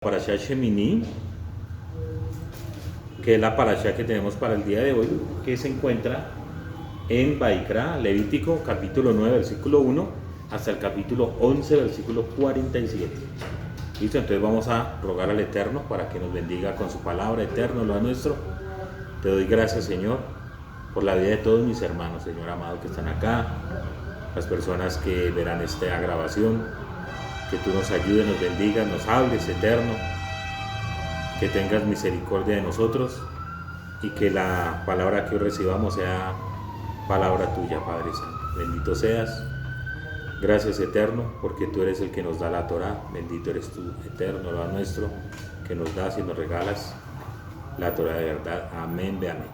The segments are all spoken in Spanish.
Parashá Shemini, que es la parashá que tenemos para el día de hoy, que se encuentra en Vaikra, Levítico, capítulo 9, versículo 1, hasta el capítulo 11, versículo 47. ¿Listo? Entonces vamos a rogar al Eterno para que nos bendiga con su palabra. Eterno, lo nuestro. Te doy gracias, Señor, por la vida de todos mis hermanos, Señor amado, que están acá, las personas que verán esta grabación. Que tú nos ayudes, nos bendigas, nos hables, Eterno, que tengas misericordia de nosotros y que la palabra que hoy recibamos sea palabra tuya, Padre Santo. Bendito seas. Gracias, Eterno, porque tú eres el que nos da la Torá. Bendito eres tú, Eterno, lo nuestro, que nos das y nos regalas la Torá de verdad. Amén, ve amén.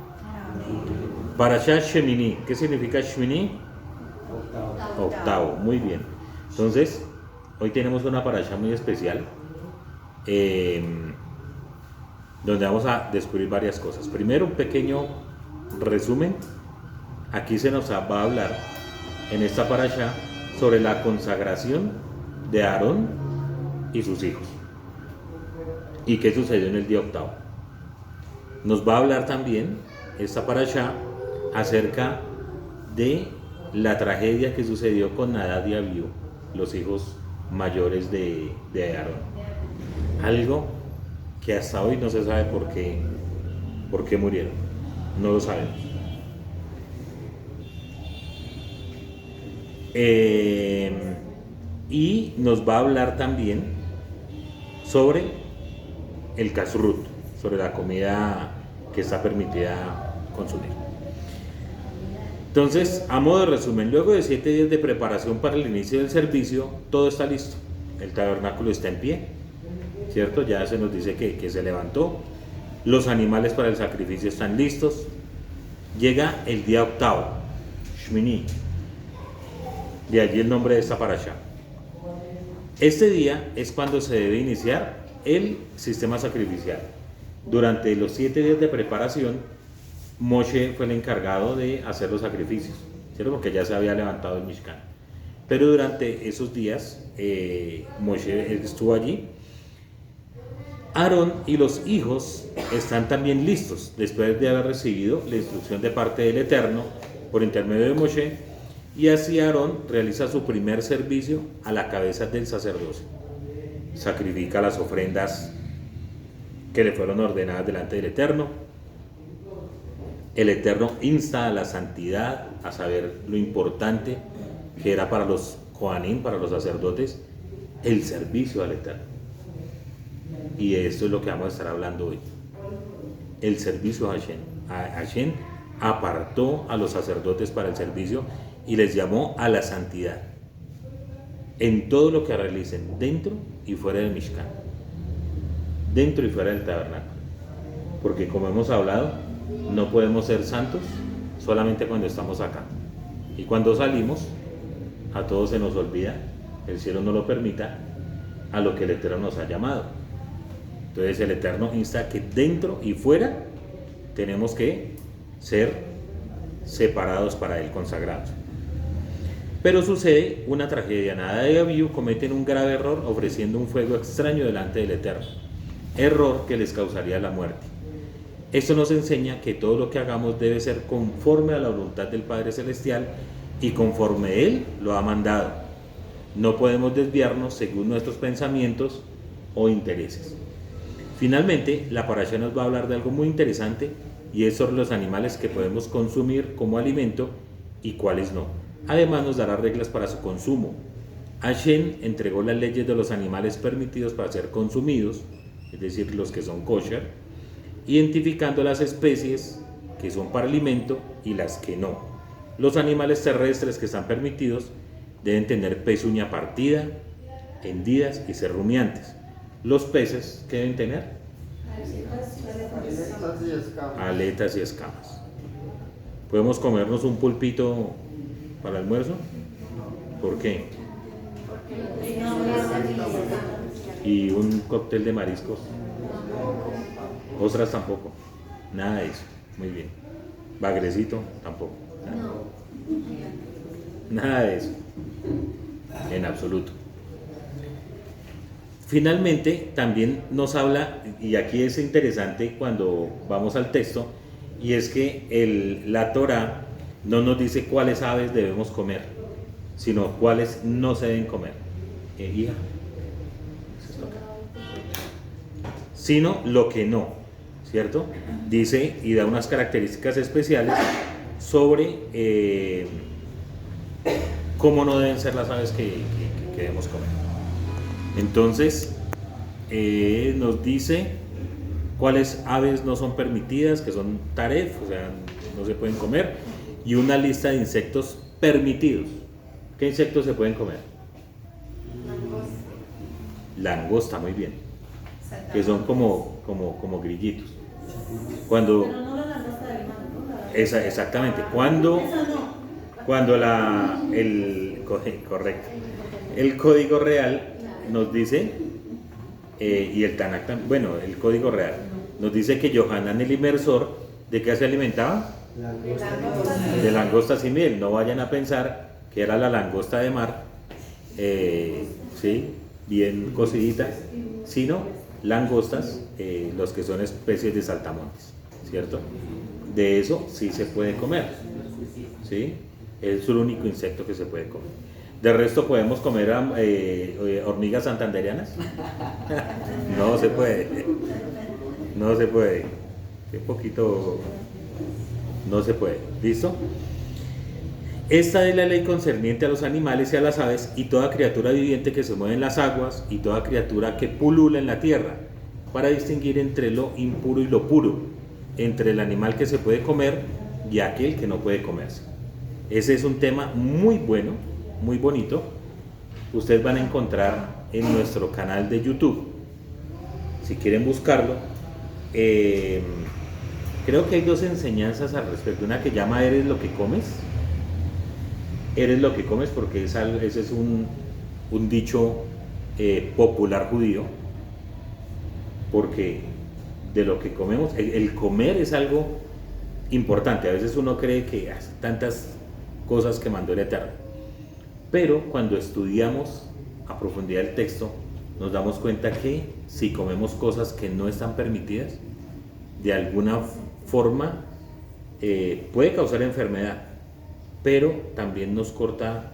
Parashá Shemini. ¿Qué significa Shemini? Octavo. Muy bien. Entonces, hoy tenemos una parashá muy especial, donde vamos a descubrir varias cosas. Primero, un pequeño resumen. Aquí se nos va a hablar en esta parashá sobre la consagración de Aarón y sus hijos y qué sucedió en el día octavo. Nos va a hablar también esta parashá acerca de la tragedia que sucedió con Nadab y Abiú, los hijos mayores de Aarón. Algo que hasta hoy no se sabe por qué murieron. No lo sabemos. Y nos va a hablar también sobre el kashrut, sobre la comida que está permitida consumir. Entonces, a modo de resumen, luego de 7 días de preparación para el inicio del servicio, todo está listo. El tabernáculo está en pie, ¿cierto? Ya se nos dice que se levantó. Los animales para el sacrificio están listos. Llega el día octavo, Shmini. De allí el nombre de esta parashá. Este día es cuando se debe iniciar el sistema sacrificial. Durante los 7 días de preparación, Moshe fue el encargado de hacer los sacrificios, ¿cierto? Porque ya se había levantado el Mishkan. Pero durante esos días, Moshe estuvo allí. Aarón y los hijos están también listos, después de haber recibido la instrucción de parte del Eterno por intermedio de Moshe, y así Aarón realiza su primer servicio a la cabeza del sacerdocio. Sacrifica las ofrendas que le fueron ordenadas delante del Eterno. El Eterno insta a la santidad, a saber lo importante que era para los Kohanim, para los sacerdotes, el servicio al Eterno. Y esto es lo que vamos a estar hablando hoy. El servicio a Hashem. Hashem apartó a los sacerdotes para el servicio y les llamó a la santidad en todo lo que realicen dentro y fuera del Mishkan, dentro y fuera del tabernáculo. Porque como hemos hablado, no podemos ser santos solamente cuando estamos acá. Y cuando salimos, a todos se nos olvida, el cielo no lo permita, a lo que el Eterno nos ha llamado. Entonces el Eterno insta que dentro y fuera tenemos que ser separados para Él, consagrados. Pero sucede una tragedia. Nadab y Abiú cometen un grave error ofreciendo un fuego extraño delante del Eterno. Error que les causaría la muerte. Esto nos enseña que todo lo que hagamos debe ser conforme a la voluntad del Padre Celestial y conforme Él lo ha mandado. No podemos desviarnos según nuestros pensamientos o intereses. Finalmente, la parashá nos va a hablar de algo muy interesante y es sobre los animales que podemos consumir como alimento y cuáles no. Además nos dará reglas para su consumo. Hashem entregó las leyes de los animales permitidos para ser consumidos, es decir, los que son kosher, identificando las especies que son para alimento y las que no. Los animales terrestres que están permitidos deben tener pezuña partida, hendidas y ser rumiantes. Los peces, ¿qué deben tener? Aletas y escamas. ¿Podemos comernos un pulpito para el almuerzo? ¿Por qué? Y un cóctel de mariscos. Ostras tampoco, nada de eso. Muy bien. Bagrecito tampoco. Nada de eso. En absoluto. Finalmente, también nos habla, y aquí es interesante cuando vamos al texto, y es que la Torá no nos dice cuáles aves debemos comer, sino cuáles no se deben comer. Hija, ¿eso es lo que? Sino lo que no, ¿cierto? Dice y da unas características especiales sobre cómo no deben ser las aves que debemos comer. Entonces, nos dice cuáles aves no son permitidas, que son taref, o sea, no se pueden comer, y una lista de insectos permitidos. ¿Qué insectos se pueden comer? Langosta, muy bien. Que son como grillitos. Cuando, Pero no la langosta del mar, ¿no? exactamente, cuando Esa no. correcto, el código real nos dice, y el Tanakh, bueno, el código real nos dice que Yohanan el inmersor, ¿de qué se alimentaba? De langostas y miel. No vayan a pensar que era la langosta de mar, ¿sí? Bien cocidita, sino langostas, los que son especies de saltamontes, ¿cierto? De eso sí se puede comer, ¿sí? Es el único insecto que se puede comer. De resto podemos comer hormigas santanderianas. No se puede. No se puede. Qué poquito. No se puede. ¿Listo? Esta es la ley concerniente a los animales y a las aves y toda criatura viviente que se mueve en las aguas y toda criatura que pulula en la tierra, para distinguir entre lo impuro y lo puro, entre el animal que se puede comer y aquel que no puede comerse. Ese es un tema muy bueno, muy bonito. Ustedes van a encontrar en nuestro canal de YouTube, si quieren buscarlo. Creo que hay dos enseñanzas al respecto. Una que llama "Eres lo que comes". Eres lo que comes, porque ese es un dicho popular judío, porque de lo que comemos, el comer es algo importante. A veces uno cree que hace tantas cosas que mandó el Eterno, pero cuando estudiamos a profundidad el texto, nos damos cuenta que si comemos cosas que no están permitidas, de alguna forma puede causar enfermedad, pero también nos corta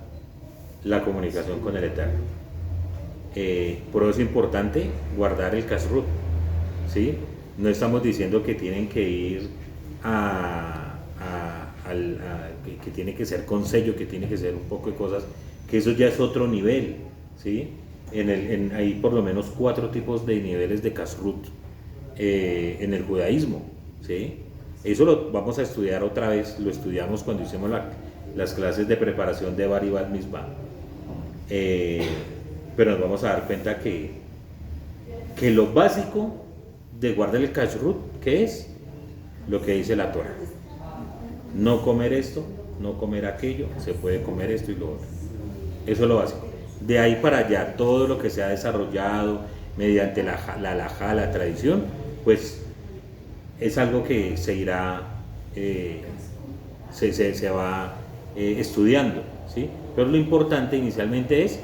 la comunicación con el Eterno. Por eso es importante guardar el kashrut, ¿sí? No estamos diciendo que tienen que ir que tiene que ser con sello, que tiene que ser un poco de cosas, que eso ya es otro nivel, ¿sí? Hay por lo menos 4 tipos de niveles de kashrut en el judaísmo, ¿sí? Eso lo vamos a estudiar otra vez, lo estudiamos cuando hicimos las clases de preparación de Bar y Bat Mitzvah, pero nos vamos a dar cuenta que lo básico de guardar el kashrut, ¿qué es? Lo que dice la Torah. No comer esto, no comer aquello, se puede comer esto y lo otro. Eso es lo básico. De ahí para allá, todo lo que se ha desarrollado mediante la halajá, la tradición, pues es algo que se irá, se va estudiando, ¿sí? Pero lo importante inicialmente es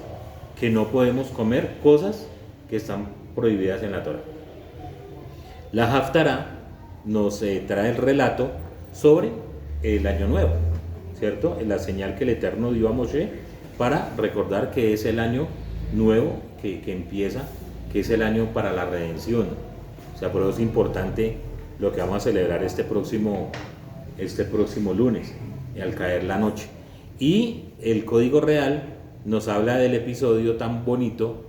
que no podemos comer cosas que están prohibidas en la Torah. La Haftará nos trae el relato sobre el año nuevo, ¿cierto? La señal que el Eterno dio a Moshe para recordar que es el año nuevo que empieza, que es el año para la redención. O sea, por eso es importante lo que vamos a celebrar este próximo lunes, al caer la noche. Y el Código Real nos habla del episodio tan bonito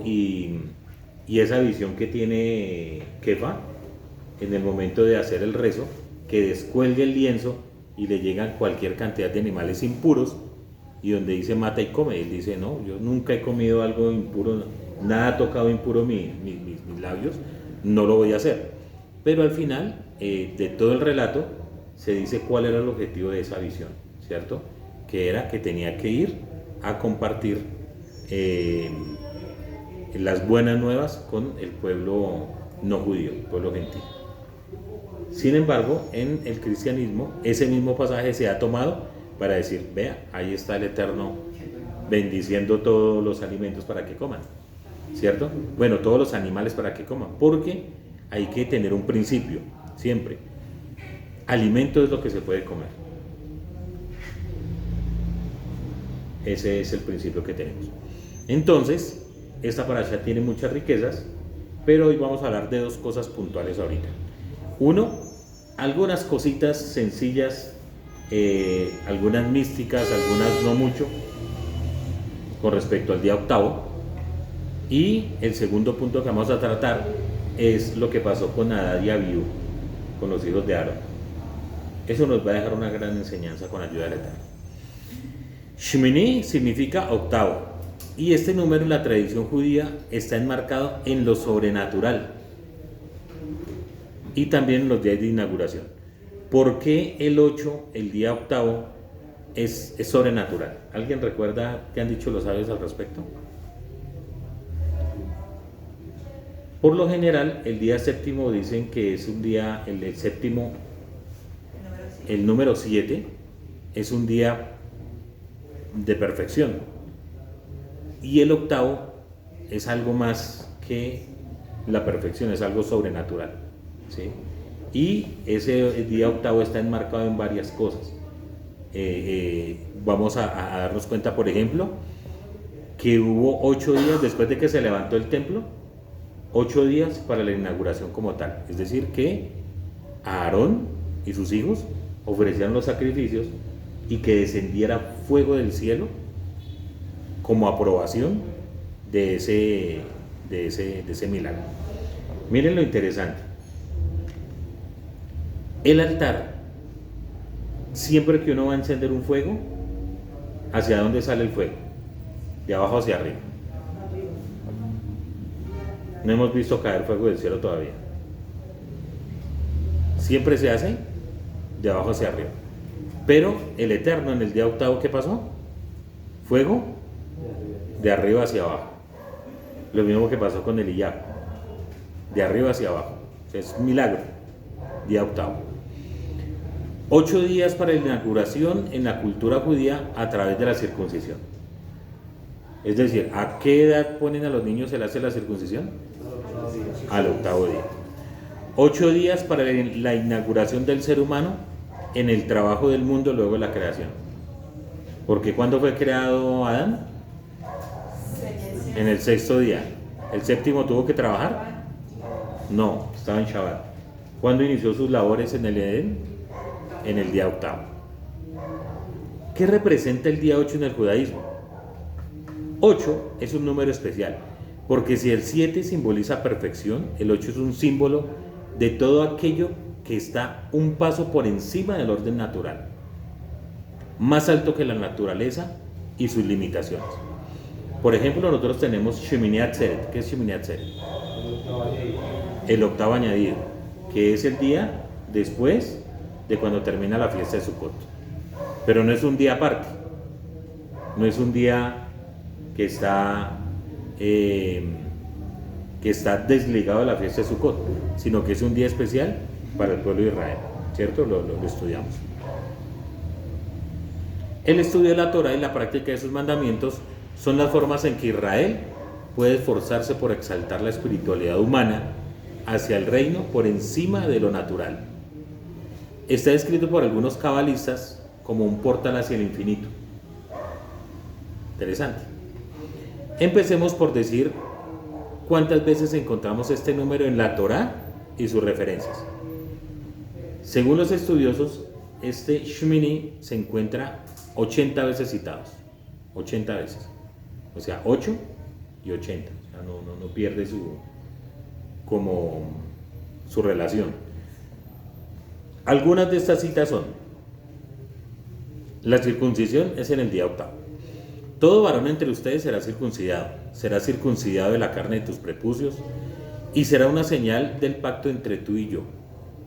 y esa visión que tiene Kefa en el momento de hacer el rezo, que descuelgue el lienzo y le llegan cualquier cantidad de animales impuros, y donde dice mata y come, él dice no, yo nunca he comido algo impuro, nada ha tocado impuro mis labios, no lo voy a hacer. Pero al final de todo el relato se dice cuál era el objetivo de esa visión, ¿cierto? Que era que tenía que ir a compartir las buenas nuevas con el pueblo no judío, el pueblo gentil. Sin embargo, en el cristianismo, ese mismo pasaje se ha tomado para decir, vea, ahí está el Eterno bendiciendo todos los alimentos para que coman, ¿cierto? Bueno, todos los animales para que coman, porque hay que tener un principio, siempre. Alimento es lo que se puede comer. Ese es el principio que tenemos. Entonces, esta parasha tiene muchas riquezas, pero hoy vamos a hablar de dos cosas puntuales ahorita. Uno, algunas cositas sencillas, algunas místicas, algunas no mucho, con respecto al día octavo. Y el segundo punto que vamos a tratar es lo que pasó con Nadab y Abiú, con los hijos de Aarón. Eso nos va a dejar una gran enseñanza con ayuda del Eterno. Shmini significa octavo, y este número en la tradición judía está enmarcado en lo sobrenatural y también en los días de inauguración. ¿Por qué el 8, el día octavo, es sobrenatural? ¿Alguien recuerda qué han dicho los sabios al respecto? Por lo general, el día séptimo dicen que es un día, el séptimo, el número 7, es un día de perfección. Y el octavo es algo más que la perfección, es algo sobrenatural, ¿sí? Y ese día octavo está enmarcado en varias cosas. Vamos a darnos cuenta, por ejemplo, que hubo 8 días después de que se levantó el templo, 8 días para la inauguración como tal. Es decir, que Aarón y sus hijos ofrecieron los sacrificios y que descendiera fuego del cielo como aprobación de ese milagro. Miren lo interesante. El altar, siempre que uno va a encender un fuego, ¿hacia dónde sale el fuego? De abajo hacia arriba. No hemos visto caer fuego del cielo todavía. Siempre se hace de abajo hacia arriba. Pero el Eterno en el día octavo, ¿qué pasó? Fuego de arriba hacia abajo. Lo mismo que pasó con Elías, de arriba hacia abajo. Es un milagro. Día octavo. 8 días para la inauguración en la cultura judía a través de la circuncisión. Es decir, ¿a qué edad ponen a los niños se les hace la circuncisión? Al octavo día. 8 días para la inauguración del ser humano en el trabajo del mundo luego de la creación. Porque ¿cuándo fue creado Adán? En el 6.º día. ¿El séptimo tuvo que trabajar? No, estaba en Shabbat. ¿Cuándo inició sus labores en el Edén? En el día octavo. ¿Qué representa el día 8 en el judaísmo? 8 es un número especial, porque si el 7 simboliza perfección, el 8 es un símbolo de todo aquello que está un paso por encima del orden natural, más alto que la naturaleza y sus limitaciones. Por ejemplo, nosotros tenemos Shemini Atzeret. ¿Qué es Shemini Atzeret? El octavo añadido, que es el día después de cuando termina la fiesta de Sukkot. Pero no es un día aparte, no es un día que está desligado de la fiesta de Sukkot, sino que es un día especial para el pueblo de Israel, ¿cierto? Lo estudiamos. El estudio de la Torah y la práctica de sus mandamientos son las formas en que Israel puede esforzarse por exaltar la espiritualidad humana hacia el reino por encima de lo natural. Está descrito por algunos cabalistas como un portal hacia el infinito. Interesante. Empecemos por decir cuántas veces encontramos este número en la Torá y sus referencias. Según los estudiosos, este Shmini se encuentra 80 veces citados. 80 veces. O sea, 8 y 80. O sea, no pierde su relación. Algunas de estas citas son: la circuncisión es en el día octavo. Todo varón entre ustedes será circuncidado de la carne de tus prepucios, y será una señal del pacto entre tú y yo.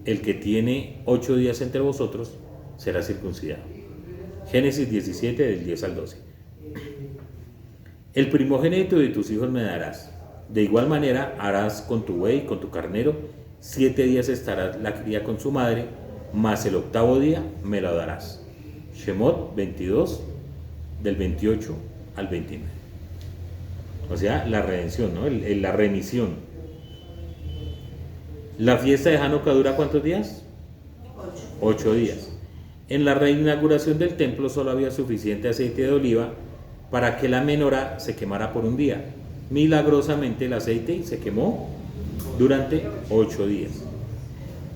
El que tiene 8 días entre vosotros será circuncidado. Génesis 17, del 10 al 12. El primogénito de tus hijos me darás. De igual manera harás con tu buey, con tu carnero. 7 días estará la cría con su madre, mas el octavo día me lo darás. Shemot 22, del 28 al 29. O sea, la redención, ¿no? La remisión. La fiesta de Hanukkah dura ¿cuántos días? 8 días. En la reinauguración del templo solo había suficiente aceite de oliva para que la menorá se quemara por un día. Milagrosamente el aceite se quemó durante 8 días.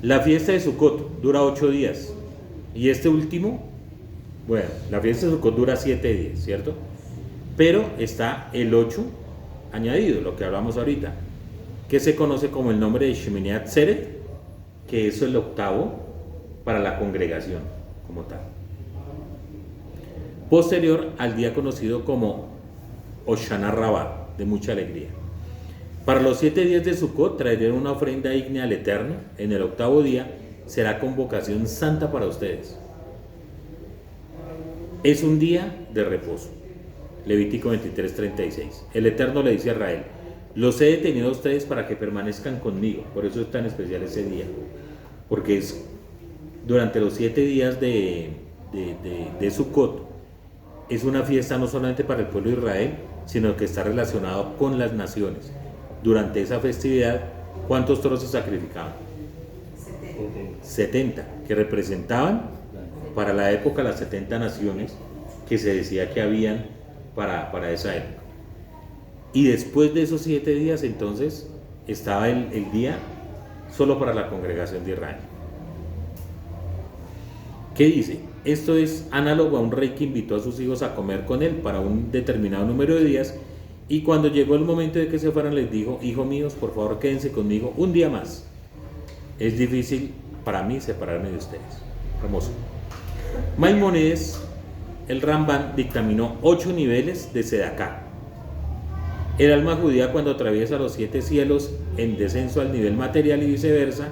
La fiesta de Sukkot dura 8 días. Y este último, bueno, la fiesta de Sukkot dura 7 días, ¿cierto? Pero está el 8 añadido, lo que hablamos ahorita, que se conoce como el nombre de Shemini Atzeret, que es el octavo para la congregación como tal. Posterior al día conocido como Hoshana Rabbah, de mucha alegría. Para los 7 días de Sukkot traerán una ofrenda ígnea al Eterno. En el octavo día será convocación santa para ustedes. Es un día de reposo. Levítico 23:36. El Eterno le dice a Israel: los he detenido a ustedes para que permanezcan conmigo. Por eso es tan especial ese día, porque es durante los 7 días de Sukkot. Es una fiesta no solamente para el pueblo de Israel, sino que está relacionado con las naciones. Durante esa festividad, ¿cuántos toros se sacrificaban? 70, que representaban para la época las 70 naciones que se decía que habían para esa época. Y después de esos 7 días, entonces, estaba el día solo para la congregación de Israel. ¿Qué dice? Esto es análogo a un rey que invitó a sus hijos a comer con él para un determinado número de días, y cuando llegó el momento de que se fueran les dijo: hijos míos, por favor quédense conmigo un día más. Es difícil para mí separarme de ustedes. Hermoso. Maimónides, el Rambán, dictaminó 8 niveles de Sedaká. El alma judía, cuando atraviesa los 7 cielos en descenso al nivel material y viceversa,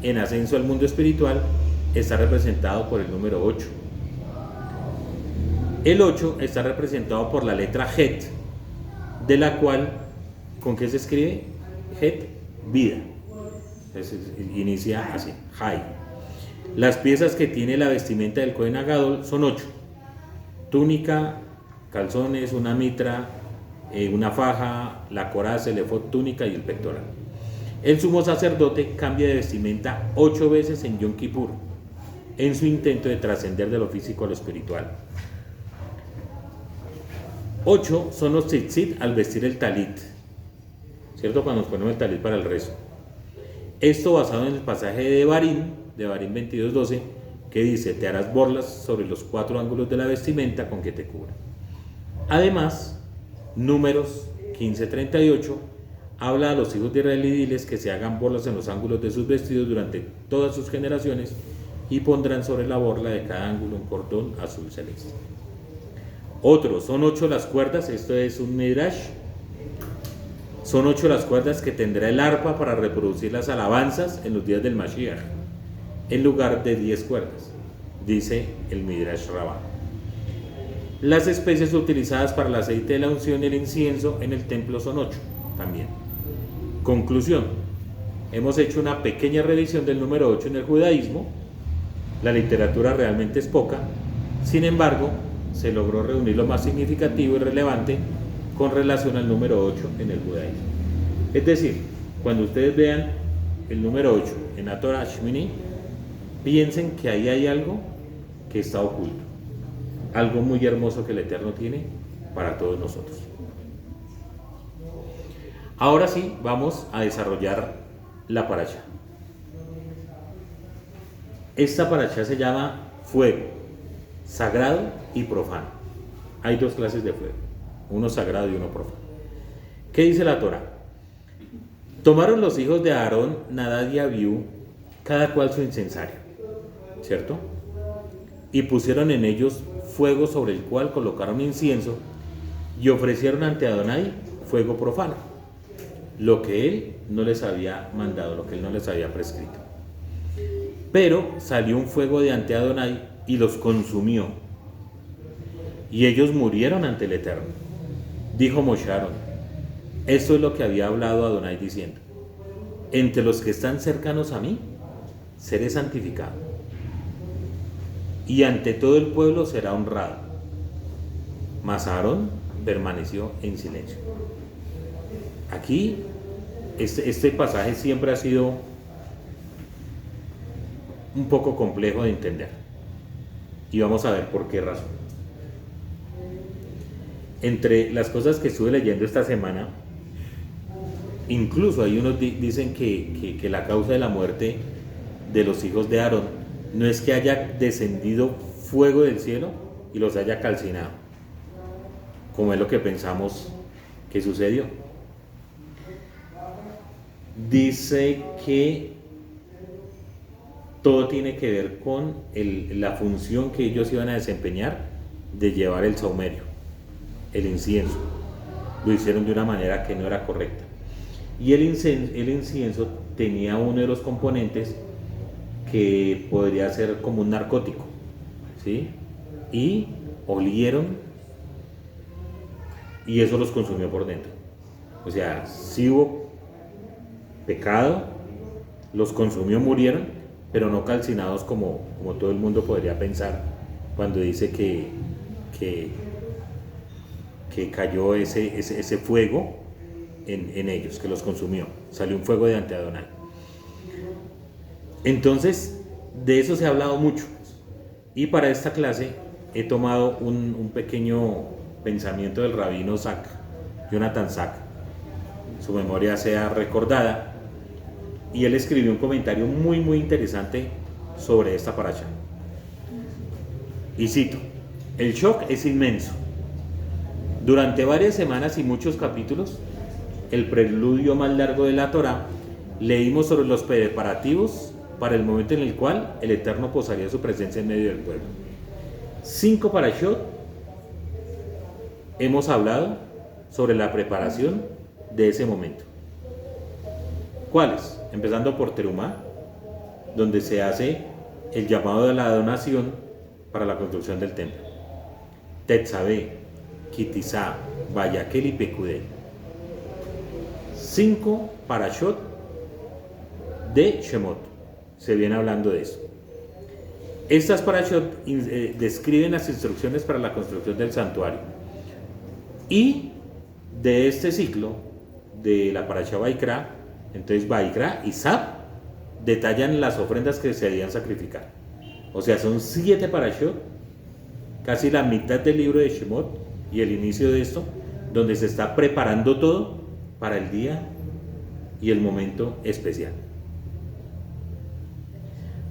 en ascenso al mundo espiritual, está representado por el número 8. El 8 está representado por la letra Het, de la cual, ¿con qué se escribe? Het, vida. Entonces, inicia así, Hay. Las piezas que tiene la vestimenta del Cohen Agadol son 8. Túnica, calzones, una mitra, una faja, la coraza, el efod, túnica y el pectoral. El sumo sacerdote cambia de vestimenta 8 veces en Yom Kippur, en su intento de trascender de lo físico a lo espiritual. 8 son los tzitzit al vestir el talit, ¿cierto? Cuando nos ponemos el talit para el rezo. Esto basado en el pasaje de Devarim 22:12, que dice: te harás borlas sobre los 4 ángulos de la vestimenta con que te cubra. Además, Números 15:38 habla a los hijos de Israel y diles que se hagan borlas en los ángulos de sus vestidos durante todas sus generaciones, y pondrán sobre la borla de cada ángulo un cordón azul celeste. Otros, son 8 las cuerdas, esto es un midrash, son 8 las cuerdas que tendrá el arpa para reproducir las alabanzas en los días del Mashiach, en lugar de 10 cuerdas, dice el midrash Rabbah. Las especies utilizadas para el aceite de la unción y el incienso en el templo son 8 también. Conclusión: hemos hecho una pequeña revisión del número 8 en el judaísmo. La literatura realmente es poca, sin embargo, se logró reunir lo más significativo y relevante con relación al número 8 en el judaísmo. Es decir, cuando ustedes vean el número 8 en la Torah Shmini, piensen que ahí hay algo que está oculto, algo muy hermoso que el Eterno tiene para todos nosotros. Ahora sí, vamos a desarrollar la parashá. Esta parashá se llama fuego, sagrado y profano. Hay 2 clases de fuego, uno sagrado y uno profano. ¿Qué dice la Torah? Tomaron los hijos de Aarón, Nadab y Abiú, cada cual su incensario, ¿cierto? Y pusieron en ellos fuego sobre el cual colocaron incienso, y ofrecieron ante Adonai fuego profano, lo que él no les había mandado, lo que él no les había prescrito. Pero salió un fuego de ante Adonai y los consumió, y ellos murieron ante el Eterno. Dijo Moshe a Aarón: esto es lo que había hablado Adonai diciendo: entre los que están cercanos a mí seré santificado, y ante todo el pueblo será honrado. Mas Aarón permaneció en silencio. Aquí, este pasaje siempre ha sido un poco complejo de entender. Y vamos a ver por qué razón. Entre las cosas que estuve leyendo esta semana, incluso hay unos dicen que la causa de la muerte de los hijos de Aarón no es que haya descendido fuego del cielo y los haya calcinado, como es lo que pensamos que sucedió. Dice que todo tiene que ver con la función que ellos iban a desempeñar de llevar el saumerio, el incienso. Lo hicieron de una manera que no era correcta. Y el incienso tenía uno de los componentes que podría ser como un narcótico, ¿sí? Y olieron y eso los consumió por dentro. O sea, sí hubo pecado, los consumió, murieron, pero no calcinados como todo el mundo podría pensar cuando dice que cayó ese fuego en ellos, que los consumió. Salió un fuego de ante Adonai. Entonces, de eso se ha hablado mucho. Y para esta clase he tomado un pequeño pensamiento del rabino Zak, Jonathan Zak. Su memoria sea recordada. Y él escribió un comentario muy interesante sobre esta parasha. Y cito: el shock es inmenso. Durante varias semanas y muchos capítulos, el preludio más largo de la Torá, leímos sobre los preparativos para el momento en el cual el Eterno posaría su presencia en medio del pueblo. 5 parashot hemos hablado sobre la preparación de ese momento. ¿Cuáles? Empezando por Terumá, donde se hace el llamado de la donación para la construcción del templo. Tetzabé, Kitizá, Vayaquel y Pekudé. 5 parashot de Shemot. Se viene hablando de eso. Estas parashot describen las instrucciones para la construcción del santuario. Y de este ciclo, de la parashá Vaikra, entonces Vaikra y Sab detallan las ofrendas que se debían sacrificar. O sea, son 7 parashot, casi la mitad del libro de Shemot y el inicio de esto, donde se está preparando todo para el día y el momento especial.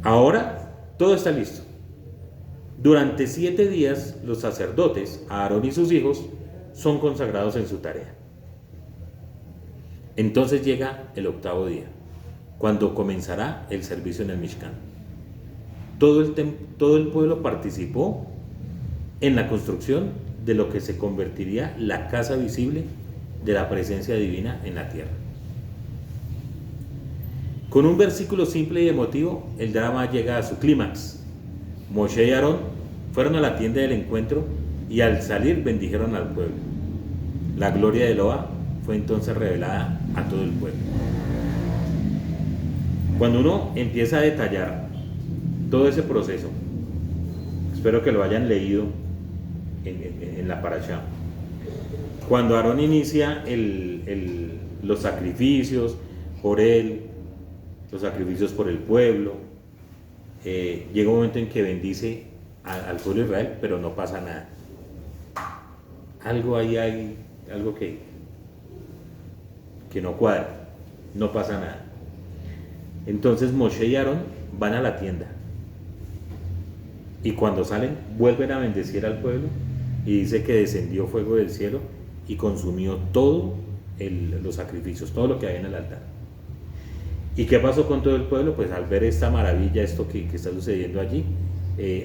Ahora todo está listo. Durante 7 días los sacerdotes, Aarón y sus hijos, son consagrados en su tarea. Entonces llega el 8º día, cuando comenzará el servicio en el Mishkan. Todo el pueblo participó en la construcción de lo que se convertiría la casa visible de la presencia divina en la tierra. Con un versículo simple y emotivo, el drama llega a su clímax. Moshe y Aarón fueron a la tienda del encuentro y al salir bendijeron al pueblo. La gloria de Eloah fue entonces revelada a todo el pueblo. Cuando uno empieza a detallar todo ese proceso, espero que lo hayan leído en la parashá. Cuando Aarón inicia los sacrificios por él, los sacrificios por el pueblo, llega un momento en que bendice al pueblo de Israel, pero no pasa nada. Algo ahí hay, algo que no cuadra, no pasa nada. Entonces Moshe y Aarón van a la tienda y cuando salen vuelven a bendecir al pueblo y dice que descendió fuego del cielo y consumió todo los sacrificios, todo lo que hay en el altar. ¿Y qué pasó con todo el pueblo? Pues al ver esta maravilla, esto que está sucediendo allí,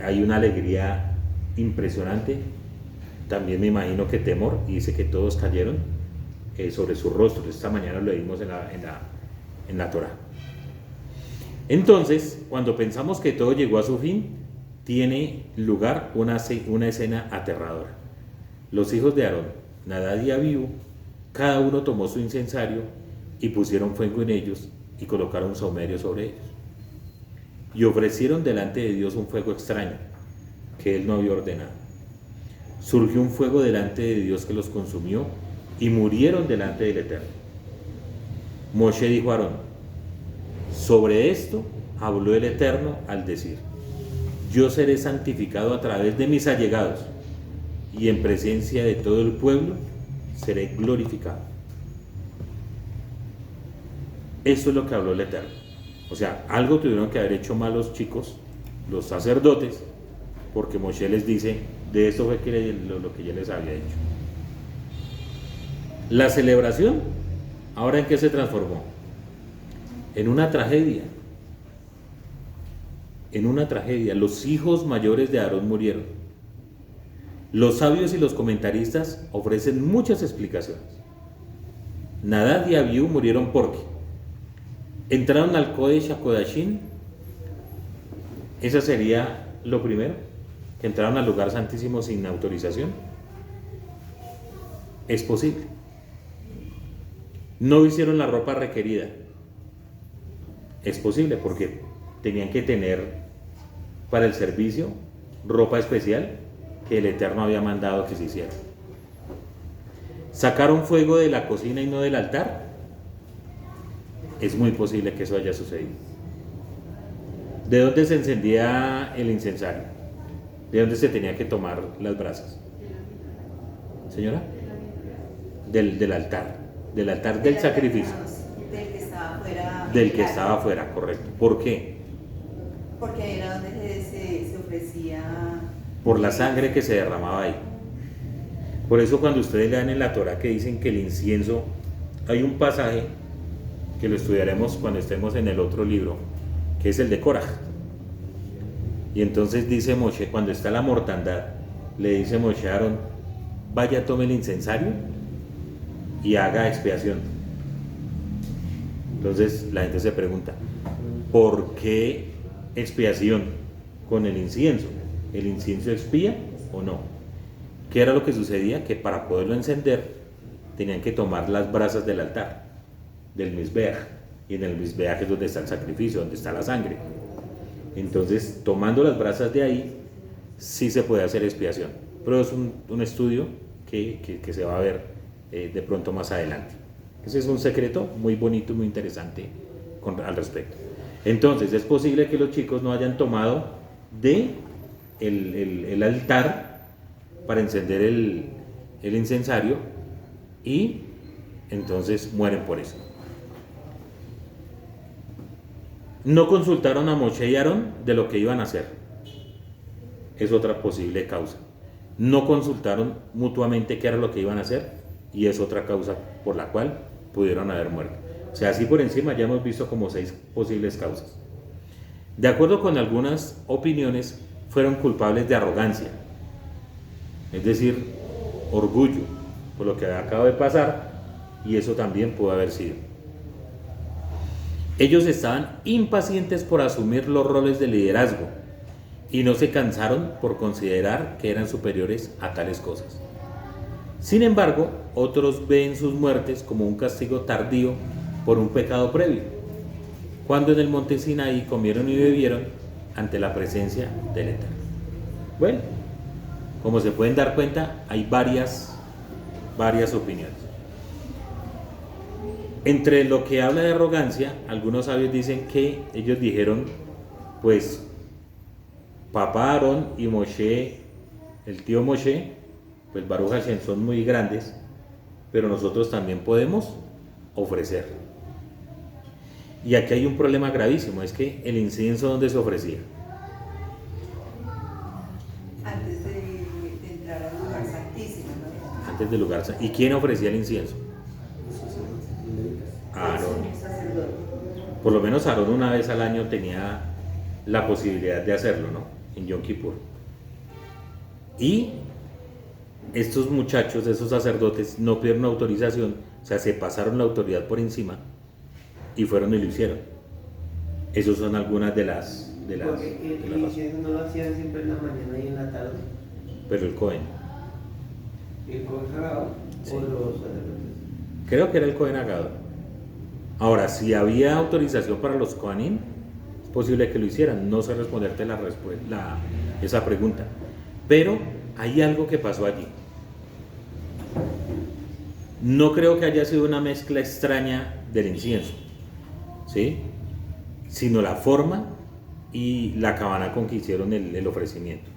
hay una alegría impresionante, también me imagino que temor, y dice que todos cayeron sobre sus rostros. Esta mañana lo leímos en la Torá. Entonces, cuando pensamos que todo llegó a su fin, tiene lugar una escena aterradora. Los hijos de Aarón, Nadab y Abiú, cada uno tomó su incensario y pusieron fuego en ellos y colocaron saumerio sobre ellos. Y ofrecieron delante de Dios un fuego extraño que él no había ordenado. surgió un fuego delante de Dios que los consumió y murieron delante del Eterno. Moshe dijo a Aarón: sobre esto habló el Eterno al decir: yo seré santificado a través de mis allegados, y en presencia de todo el pueblo seré glorificado. Eso es lo que habló el Eterno. O sea, algo tuvieron que haber hecho mal los chicos, los sacerdotes, porque Moshe les dice: de esto fue lo que yo les había hecho. La celebración, ¿ahora en qué se transformó? En una tragedia. En una tragedia. Los hijos mayores de Aarón murieron. Los sabios y los comentaristas ofrecen muchas explicaciones. Nadab y Abiú murieron porque entraron al Kodesh HaKodashim. Eso sería lo primero, que entraron al lugar santísimo sin autorización. Es posible. No hicieron la ropa requerida. Es posible, porque tenían que tener para el servicio ropa especial que el Eterno había mandado que se hiciera. ¿Sacaron fuego de la cocina y no del altar? Es muy posible que eso haya sucedido. ¿De dónde se encendía el incensario? ¿De dónde se tenía que tomar las brasas? ¿Señora? Del altar del sacrificio. Del que estaba afuera. Del que estaba afuera, correcto. ¿Por qué? Porque era donde se ofrecía. Por la sangre que se derramaba ahí. Por eso cuando ustedes lean en la Torá que dicen que el incienso, hay un pasaje que lo estudiaremos cuando estemos en el otro libro, que es el de Koraj. Y entonces dice Moshe, cuando está la mortandad, le dice Moshe a Aarón: vaya, tome el incensario y haga expiación. Entonces la gente se pregunta: ¿por qué expiación con el incienso? ¿El incienso expía o no? ¿Qué era lo que sucedía? Que para poderlo encender tenían que tomar las brasas del altar, del Mizbeach, y en el Mizbeach es donde está el sacrificio, donde está la sangre. Entonces, tomando las brasas de ahí, sí se puede hacer expiación, pero es un estudio que se va a ver de pronto más adelante. Ese es un secreto muy bonito y muy interesante al respecto. Entonces, es posible que los chicos no hayan tomado de el altar para encender el incensario, y entonces mueren por eso. No consultaron a Moshe y Aarón de lo que iban a hacer. Es otra posible causa. No consultaron mutuamente qué era lo que iban a hacer, y es otra causa por la cual pudieron haber muerto. O sea, así por encima ya hemos visto como 6 posibles causas. De acuerdo con algunas opiniones, fueron culpables de arrogancia, es decir, orgullo por lo que acaba de pasar, y eso también pudo haber sido. Ellos estaban impacientes por asumir los roles de liderazgo y no se cansaron por considerar que eran superiores a tales cosas. Sin embargo, otros ven sus muertes como un castigo tardío por un pecado previo, cuando en el monte Sinaí comieron y bebieron ante la presencia del Eterno. Bueno, como se pueden dar cuenta, hay varias opiniones. Entre lo que habla de arrogancia, algunos sabios dicen que ellos dijeron: pues papá Aarón y Moshe, el tío Moshe, pues Baruch Hashem, son muy grandes, pero nosotros también podemos ofrecer. Y aquí hay un problema gravísimo, es que el incienso, ¿dónde se ofrecía? Antes de entrar al lugar santísimo, ¿no? Antes del lugar. ¿Y quién ofrecía el incienso? Aarón. El sacerdote. Por lo menos Aarón una vez al año tenía la posibilidad de hacerlo, ¿no? En Yom Kippur. Y estos muchachos, esos sacerdotes, no pidieron autorización, o sea, se pasaron la autoridad por encima y fueron y lo hicieron. Esas son algunas de las Porque el incienso no lo hacían siempre en la mañana y en la tarde. Pero el Cohen. ¿El consagrado? Sí. ¿O los sacerdotes? Creo que era el Cohen Agador. Ahora, si había autorización para los Kohanim, es posible que lo hicieran. No sé responderte esa pregunta. Pero hay algo que pasó allí. No creo que haya sido una mezcla extraña del incienso, ¿sí? Sino la forma y la cabana con que hicieron el ofrecimiento.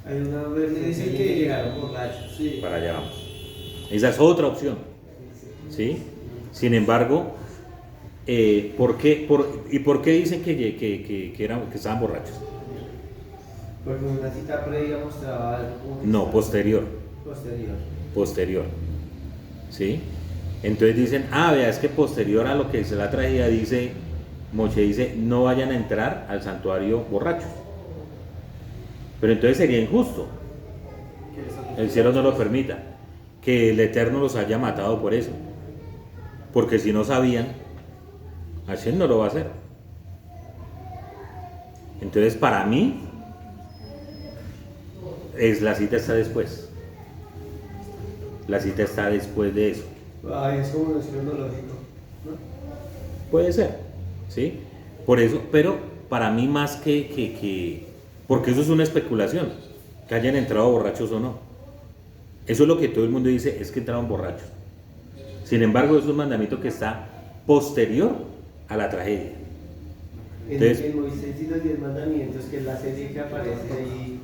Hay una vez que dicen que llegaron borrachos. Sí. Para allá vamos. Esa es otra opción, ¿sí? Sin embargo, ¿por qué dicen que estaban borrachos? Porque una cita previa mostraba algo. No, posterior. Posterior. ¿Sí? Entonces dicen, vea, es que posterior a lo que es la tragedia, dice, Moshe dice, no vayan a entrar al santuario borrachos. Pero entonces sería injusto. El cielo no lo permita. Que el Eterno los haya matado por eso. Porque si no sabían, Hashem no lo va a hacer. Entonces, para mí, la cita está después. La cita está después de eso. Ay, es como decir lógico, ¿no? Puede ser, ¿sí? Por eso, pero para mí más porque eso es una especulación, que hayan entrado borrachos o no. Eso es lo que todo el mundo dice, es que entraron borrachos. Sin embargo, es un mandamiento que está posterior a la tragedia. Entonces, En Moisés y los 10 mandamientos, que es la serie que aparece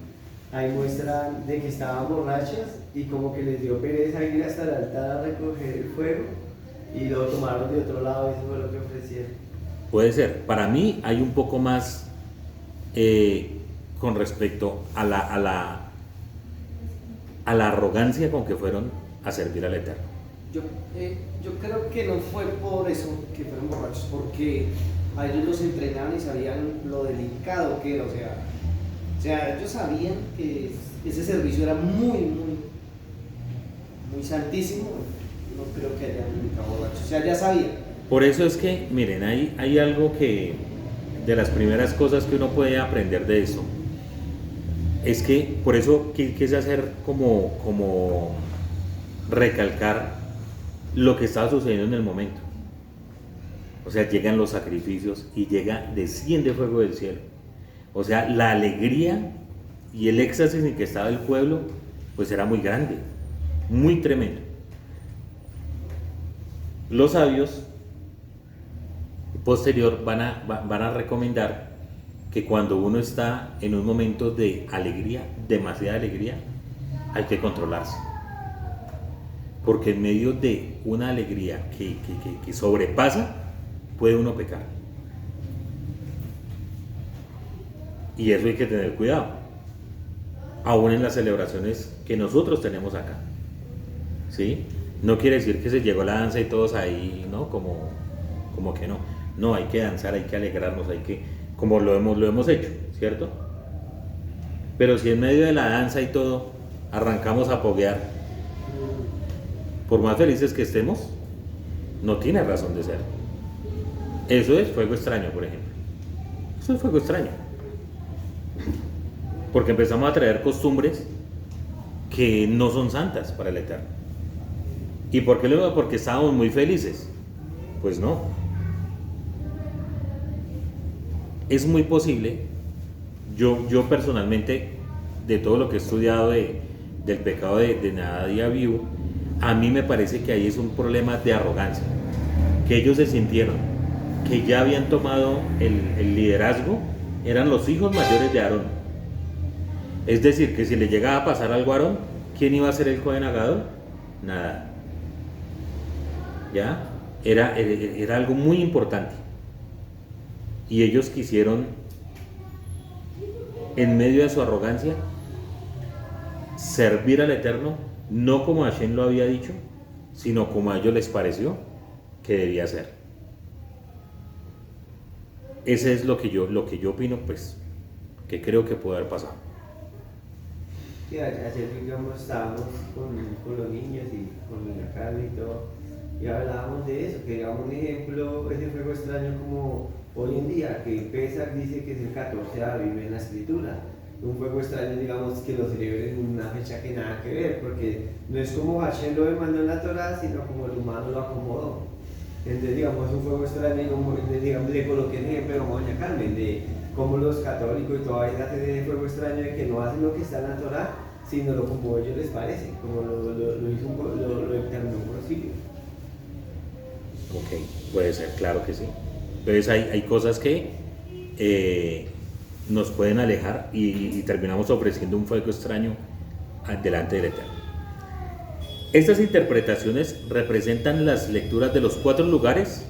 ahí muestran de que estaban borrachos y como que les dio pereza ir hasta el altar a recoger el fuego y lo tomaron de otro lado, eso fue lo que ofrecieron. Puede ser. Para mí hay un poco más con respecto a la arrogancia con que fueron a servir al Eterno. Yo creo que no fue por eso que fueron borrachos, porque a ellos los entrenaban y sabían lo delicado que era, o sea, ellos sabían que ese servicio era muy santísimo. No creo que hayan entrado borrachos, o sea, ya sabían. Por eso es que, miren, hay algo que, de las primeras cosas que uno puede aprender de eso, es que, por eso quise hacer como recalcar lo que estaba sucediendo en el momento. O sea, llegan los sacrificios y desciende fuego del cielo. O sea, la alegría y el éxtasis en que estaba el pueblo, pues era muy grande, muy tremendo. Los sabios posterior van a recomendar que cuando uno está en un momento de alegría, demasiada alegría, hay que controlarse. Porque en medio de una alegría que sobrepasa, puede uno pecar. Y eso hay que tener cuidado, aún en las celebraciones que nosotros tenemos acá, ¿sí? No quiere decir que se llegó la danza y todos ahí, ¿no? Como que no. No, hay que danzar, hay que alegrarnos, como lo hemos hecho, ¿cierto? Pero si en medio de la danza y todo arrancamos a poguear, por más felices que estemos, no tiene razón de ser. Eso es fuego extraño, por ejemplo. Eso es fuego extraño. Porque empezamos a traer costumbres que no son santas para el Eterno. ¿Y por qué lo digo? Porque estábamos muy felices. Pues no. Es muy posible, yo personalmente, de todo lo que he estudiado del pecado de Nadab y Abiú, a mí me parece que ahí es un problema de arrogancia, que ellos se sintieron que ya habían tomado el liderazgo, eran los hijos mayores de Aarón. Es decir, que si le llegaba a pasar algo a Aarón, ¿quién iba a ser el Cohen Agadol? Nada. ¿Ya? Era algo muy importante. Y ellos quisieron, en medio de su arrogancia, servir al Eterno, no como Hashem lo había dicho, sino como a ellos les pareció que debía ser. Ese es lo que yo opino, pues, que creo que puede haber pasado. Sí, ayer digamos, estábamos con los niños y con la Carla y todo, y hablábamos de eso, que digamos un ejemplo, ese fuego extraño como hoy en día, que Pesach dice que es el 14 de Aviv en la escritura. Un fuego extraño, digamos, que lo celebren en una fecha que nada que ver, porque no es como Hashem lo demandó en la Torah, sino como el humano lo acomodó. Entonces, digamos, un fuego extraño, como, digamos, le coloqué el ejemplo, como doña Carmen, de cómo los católicos y todavía hacen ese fuego extraño de que no hacen lo que está en la Torah, sino como a ellos les parece, como lo hizo lo determinó por sí. Ok, puede ser, claro que sí. Entonces hay cosas que nos pueden alejar y terminamos ofreciendo un fuego extraño delante del Eterno. Estas interpretaciones representan las lecturas de los 4 lugares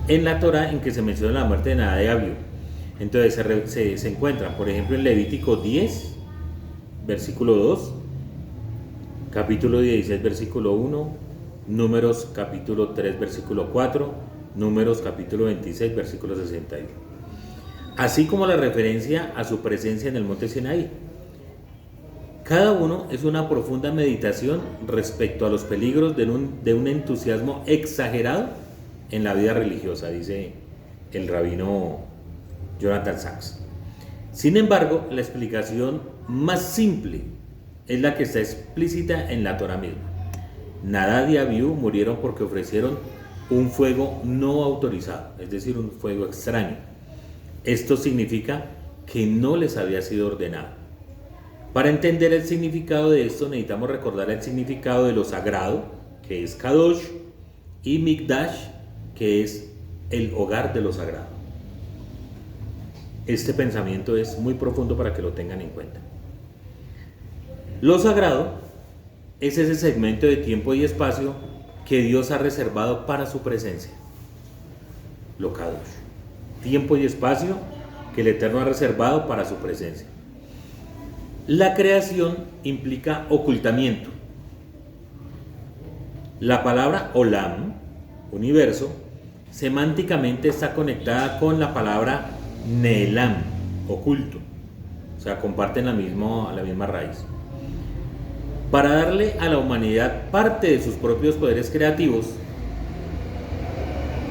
en la Torá en que se menciona la muerte de Nadab y Abiú. Entonces se encuentran, por ejemplo, en Levítico 10, versículo 2, capítulo 16, versículo 1, Números capítulo 3, versículo 4, Números capítulo 26, versículo 61. Así como la referencia a su presencia en el monte Sinaí. Cada uno es una profunda meditación respecto a los peligros de un entusiasmo exagerado en la vida religiosa, dice el rabino Jonathan Sacks. Sin embargo, la explicación más simple es la que está explícita en la Torá misma. Nadab y Abiú murieron porque ofrecieron un fuego no autorizado, es decir, un fuego extraño. Esto significa que no les había sido ordenado. Para entender el significado de esto necesitamos recordar el significado de lo sagrado, que es Kadosh, y Mikdash, que es el hogar de lo sagrado. Este pensamiento es muy profundo para que lo tengan en cuenta. Lo sagrado es ese segmento de tiempo y espacio que Dios ha reservado para su presencia. Lo Kadosh. Tiempo y espacio que el Eterno ha reservado para su presencia. La creación implica ocultamiento. La palabra Olam, universo, semánticamente está conectada con la palabra Neelam, oculto. O sea, comparten la misma raíz. Para darle a la humanidad parte de sus propios poderes creativos,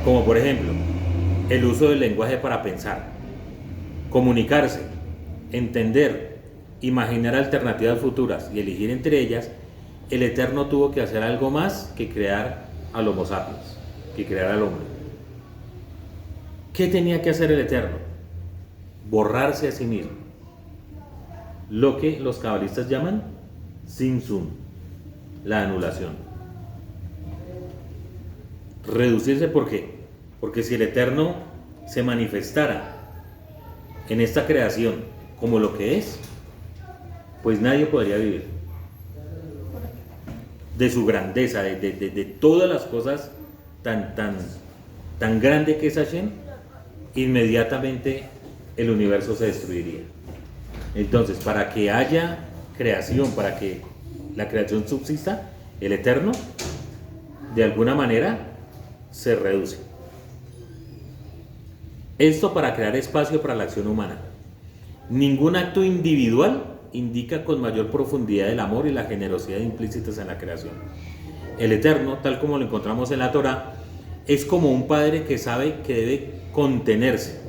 como por ejemplo, el uso del lenguaje para pensar, comunicarse, entender, imaginar alternativas futuras y elegir entre ellas, el Eterno tuvo que hacer algo más que crear al Homo sapiens, que crear al hombre. ¿Qué tenía que hacer el Eterno? Borrarse a sí mismo. Lo que los cabalistas llaman Tzimtzum, la anulación. Reducirse, ¿por qué? Porque si el Eterno se manifestara en esta creación como lo que es, pues nadie podría vivir de su grandeza, de todas las cosas tan grande que es Hashem. Inmediatamente el universo se destruiría. Entonces, para que haya creación, para que la creación subsista, el Eterno de alguna manera se reduce. Esto para crear espacio para la acción humana. Ningún acto individual indica con mayor profundidad el amor y la generosidad implícitas en la creación. El Eterno, tal como lo encontramos en la Torá, es como un padre que sabe que debe contenerse,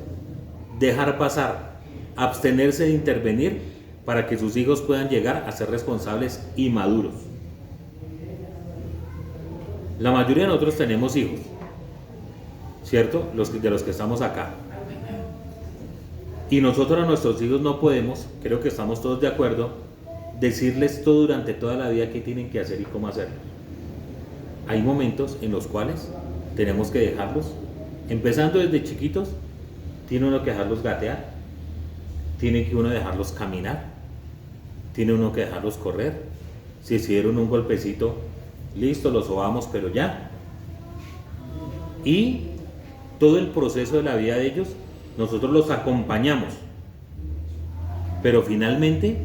dejar pasar, abstenerse de intervenir para que sus hijos puedan llegar a ser responsables y maduros. La mayoría de nosotros tenemos hijos, ¿cierto? De los que estamos acá. Y nosotros a nuestros hijos no podemos, creo que estamos todos de acuerdo, decirles todo durante toda la vida qué tienen que hacer y cómo hacerlo. Hay momentos en los cuales tenemos que dejarlos, empezando desde chiquitos, tiene uno que dejarlos gatear, tiene que uno dejarlos caminar, tiene uno que dejarlos correr. Si se dieron un golpecito, listo, los sobamos, pero ya. Y todo el proceso de la vida de ellos, nosotros los acompañamos, pero finalmente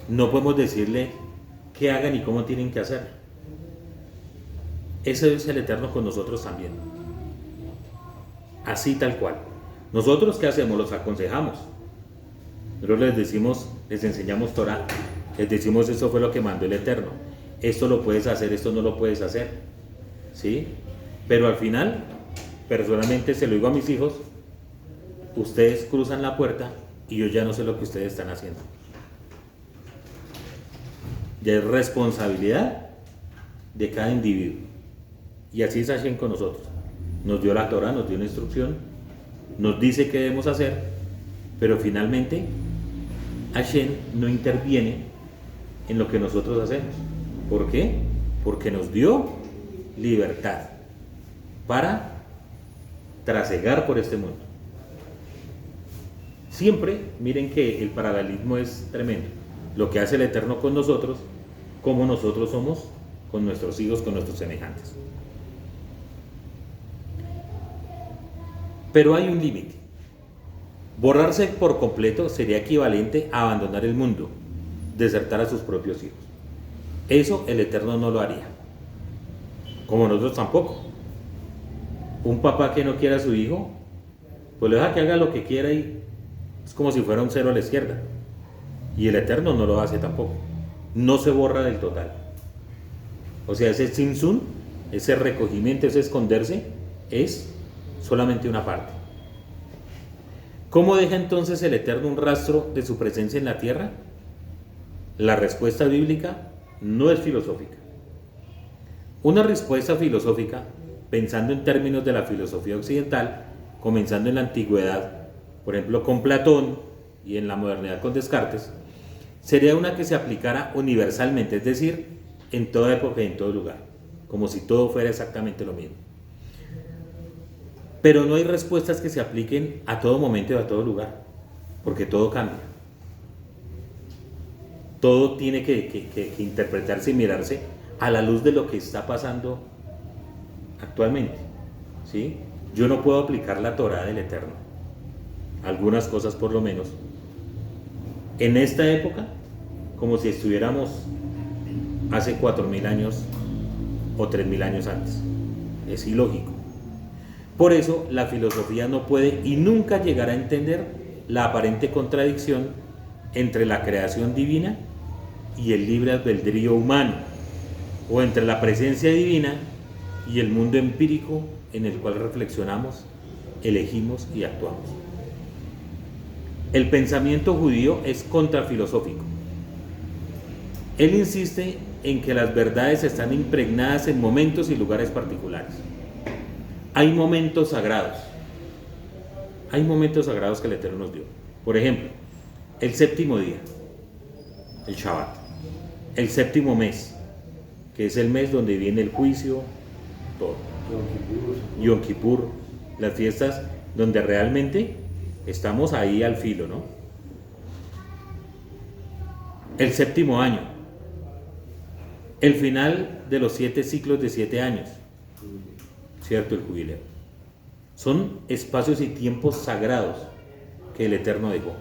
no podemos decirle qué hagan y cómo tienen que hacerlo. Ese es el Eterno con nosotros también, así tal cual. Nosotros, ¿qué hacemos? Los aconsejamos. Nosotros les decimos, les enseñamos Torah, les decimos esto fue lo que mandó el Eterno, esto lo puedes hacer, esto no lo puedes hacer, ¿sí? Pero al final, personalmente se lo digo a mis hijos, ustedes cruzan la puerta y yo ya no sé lo que ustedes están haciendo. Ya es responsabilidad de cada individuo. Y así es Hashem con nosotros. Nos dio la Torah, nos dio una instrucción, nos dice qué debemos hacer, pero finalmente Hashem no interviene en lo que nosotros hacemos. ¿Por qué? Porque nos dio libertad para trasegar por este mundo. Siempre, miren que el paralelismo es tremendo. Lo que hace el Eterno con nosotros, como nosotros somos con nuestros hijos, con nuestros semejantes. Pero hay un límite. Borrarse por completo sería equivalente a abandonar el mundo, desertar a sus propios hijos. Eso el Eterno no lo haría, como nosotros tampoco. Un papá que no quiera a su hijo, pues le deja que haga lo que quiera y es como si fuera un cero a la izquierda. Y el Eterno no lo hace tampoco. No se borra del total. O sea, ese tzimtzum, ese recogimiento, ese esconderse, es solamente una parte. ¿Cómo deja entonces el Eterno un rastro de su presencia en la tierra? La respuesta bíblica no es filosófica. Una respuesta filosófica, pensando en términos de la filosofía occidental, comenzando en la antigüedad, por ejemplo con Platón, y en la modernidad con Descartes, sería una que se aplicara universalmente, es decir, en toda época y en todo lugar, como si todo fuera exactamente lo mismo. Pero no hay respuestas que se apliquen a todo momento y a todo lugar, porque todo cambia. Todo tiene que interpretarse y mirarse a la luz de lo que está pasando actualmente, ¿sí? Yo no puedo aplicar la Torá del Eterno, algunas cosas por lo menos, en esta época, como si estuviéramos hace 4.000 años o 3.000 años antes. Es ilógico. Por eso la filosofía no puede y nunca llegará a entender la aparente contradicción entre la creación divina y el libre albedrío humano, o entre la presencia divina y el mundo empírico en el cual reflexionamos, elegimos y actuamos. El pensamiento judío es contrafilosófico. Él insiste en que las verdades están impregnadas en momentos y lugares particulares. Hay momentos sagrados. Hay momentos sagrados que el Eterno nos dio. Por ejemplo, el séptimo día, el Shabbat. El séptimo mes, que es el mes donde viene el juicio, todo. Yom Kippur, las fiestas donde realmente estamos ahí al filo, ¿no? El séptimo año, el final de los 7 ciclos de 7 años, ¿cierto? El jubileo. Son espacios y tiempos sagrados que el Eterno dejó.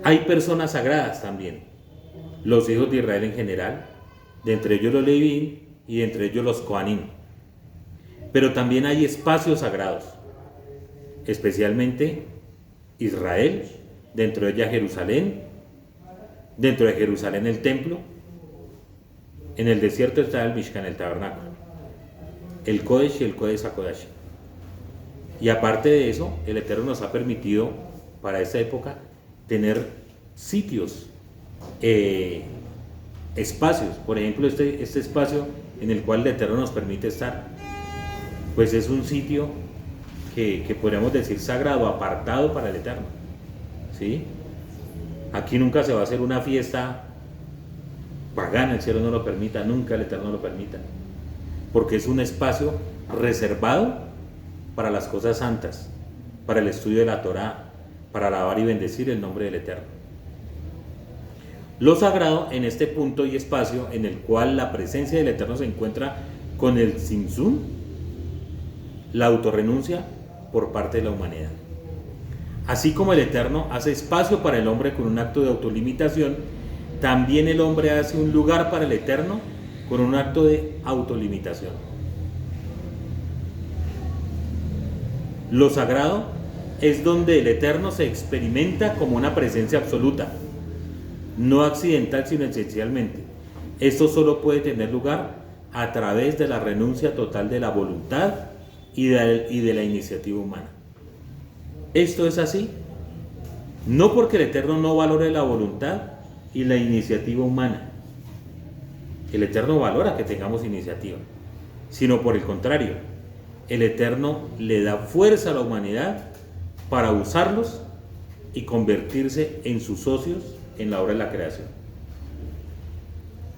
Hay personas sagradas también, los hijos de Israel en general, de entre ellos los Levín y de entre ellos los Coanim. Pero también hay espacios sagrados, especialmente Israel, dentro de ella Jerusalén, dentro de Jerusalén el templo, en el desierto está el Mishkan, el tabernáculo, el Kodesh y el Kodesh HaKodashim. Y aparte de eso, el Eterno nos ha permitido para esta época tener sitios, espacios. Por ejemplo, este espacio en el cual el Eterno nos permite estar, pues es un sitio que podríamos decir sagrado, apartado para el Eterno, ¿sí? Aquí nunca se va a hacer una fiesta pagana, el cielo no lo permita, nunca el Eterno lo permita, porque es un espacio reservado para las cosas santas, para el estudio de la Torá, para alabar y bendecir el nombre del Eterno. Lo sagrado en este punto y espacio en el cual la presencia del Eterno se encuentra con el tzimtzum, la autorrenuncia por parte de la humanidad. Así como el Eterno hace espacio para el hombre con un acto de autolimitación, también el hombre hace un lugar para el Eterno con un acto de autolimitación. Lo sagrado es donde el Eterno se experimenta como una presencia absoluta, no accidental sino esencialmente. Esto solo puede tener lugar a través de la renuncia total de la voluntad y de la iniciativa humana. Esto es así, no porque el Eterno no valore la voluntad y la iniciativa humana. El Eterno valora que tengamos iniciativa, sino por el contrario, el Eterno le da fuerza a la humanidad para usarlos y convertirse en sus socios en la obra de la creación.